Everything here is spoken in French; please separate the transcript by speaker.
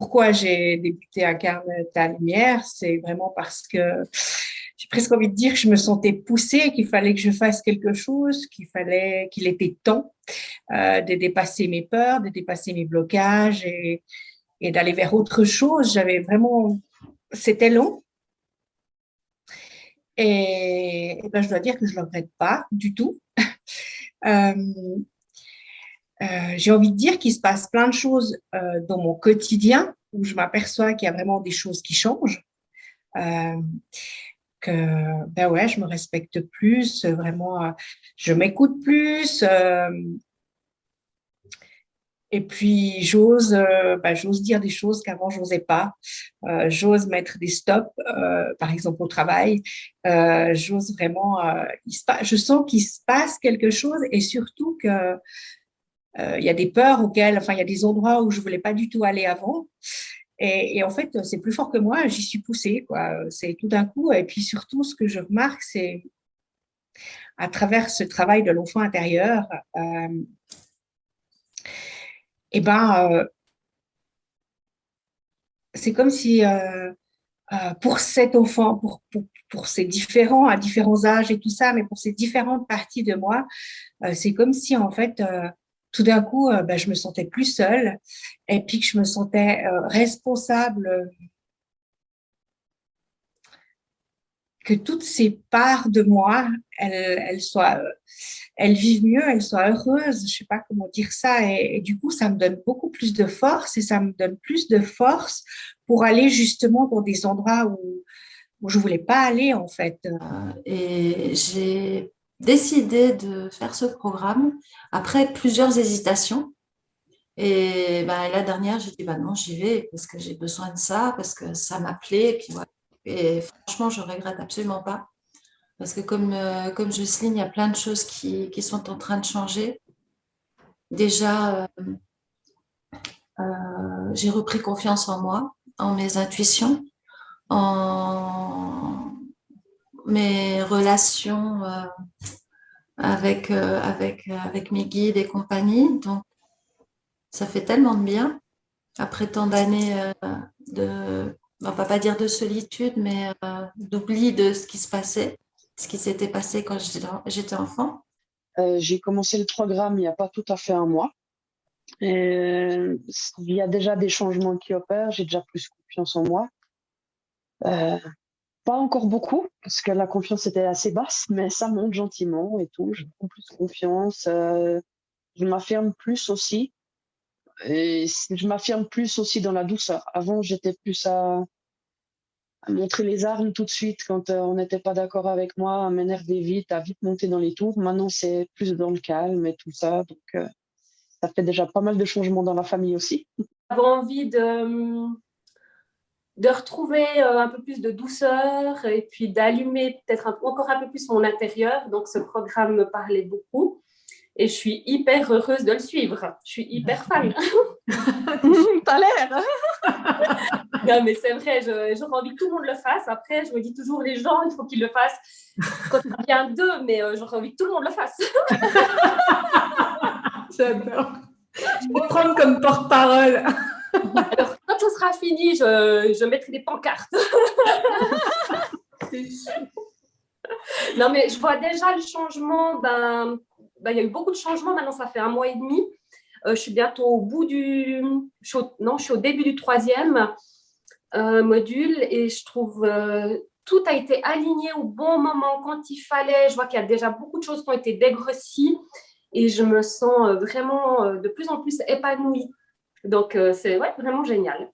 Speaker 1: pourquoi j'ai débuté Incarne ta lumière, c'est vraiment parce que j'ai presque envie de dire que je me sentais poussée, qu'il fallait que je fasse quelque chose, qu'il était temps de dépasser mes peurs, de dépasser mes blocages et d'aller vers autre chose. C'était long. Et ben, je dois dire que je ne le regrette pas du tout. Euh, j'ai envie de dire qu'il se passe plein de choses dans mon quotidien où je m'aperçois qu'il y a vraiment des choses qui changent. Euh, que ben ouais, je me respecte plus, vraiment, je m'écoute plus. Et puis j'ose dire des choses qu'avant j'osais pas. J'ose mettre des stops, par exemple au travail. J'ose vraiment. Je sens qu'il se passe quelque chose et surtout que il y a des peurs enfin il y a des endroits où je voulais pas du tout aller avant. Et en fait, c'est plus fort que moi. J'y suis poussée, quoi. C'est tout d'un coup. Et puis surtout, ce que je remarque, c'est à travers ce travail de l'enfant intérieur. Et ben, c'est comme si pour cet enfant, pour ces à différents âges et tout ça, mais pour ces différentes parties de moi, c'est comme si en fait, tout d'un coup, ben, je me sentais plus seule et puis que je me sentais responsable, que toutes ces parts de moi, elles vivent mieux, elles soient heureuses, je sais pas comment dire ça, et du coup, ça me donne beaucoup plus de force et ça me donne plus de force pour aller justement dans des endroits où je voulais pas aller en fait.
Speaker 2: Et j'ai décidé de faire ce programme après plusieurs hésitations. Et ben, la dernière, j'ai dit, bah non, j'y vais parce que j'ai besoin de ça, parce que ça m'appelait. Et puis voilà. Et franchement, je regrette absolument pas. Parce que comme je souligne, il y a plein de choses qui sont en train de changer. Déjà, j'ai repris confiance en moi, en mes intuitions, en mes relations avec mes guides et compagnie. Donc, ça fait tellement de bien après tant d'années on va pas dire de solitude, mais d'oubli de ce qui se passait, ce qui s'était passé quand j'étais enfant.
Speaker 3: J'ai commencé le programme il n'y a pas tout à fait un mois. Il y a déjà des changements qui opèrent, j'ai déjà plus confiance en moi. Euh, Pas encore beaucoup, parce que la confiance était assez basse, mais ça monte gentiment et tout. Je prends plus confiance. Je m'affirme plus aussi. Et je m'affirme plus aussi dans la douceur. Avant, j'étais plus à montrer les armes tout de suite quand on n'était pas d'accord avec moi, à m'énerver vite, à vite monter dans les tours. Maintenant, c'est plus dans le calme et tout ça. Donc, ça fait déjà pas mal de changements dans la famille aussi.
Speaker 4: J'avais envie de retrouver un peu plus de douceur et puis d'allumer peut-être encore un peu plus mon intérieur. Donc, ce programme me parlait beaucoup et je suis hyper heureuse de le suivre. Je suis hyper fan.
Speaker 2: T'as l'air.
Speaker 4: Non, mais c'est vrai, j'aurais envie que tout le monde le fasse. Après, je me dis toujours, les gens, il faut qu'ils le fassent quand ça vient d'eux, mais j'aurais envie que tout le monde le fasse.
Speaker 5: J'adore. Je vais prendre comme porte-parole.
Speaker 4: Alors, quand ce sera fini, je mettrai des pancartes. Non, mais je vois déjà le changement. Il y a eu beaucoup de changements. Maintenant, ça fait 1 mois et demi. Je suis bientôt au bout je suis au début du 3e module et je trouve tout a été aligné au bon moment quand il fallait. Je vois qu'il y a déjà beaucoup de choses qui ont été dégressies et je me sens vraiment de plus en plus épanouie. Donc, c'est vraiment génial.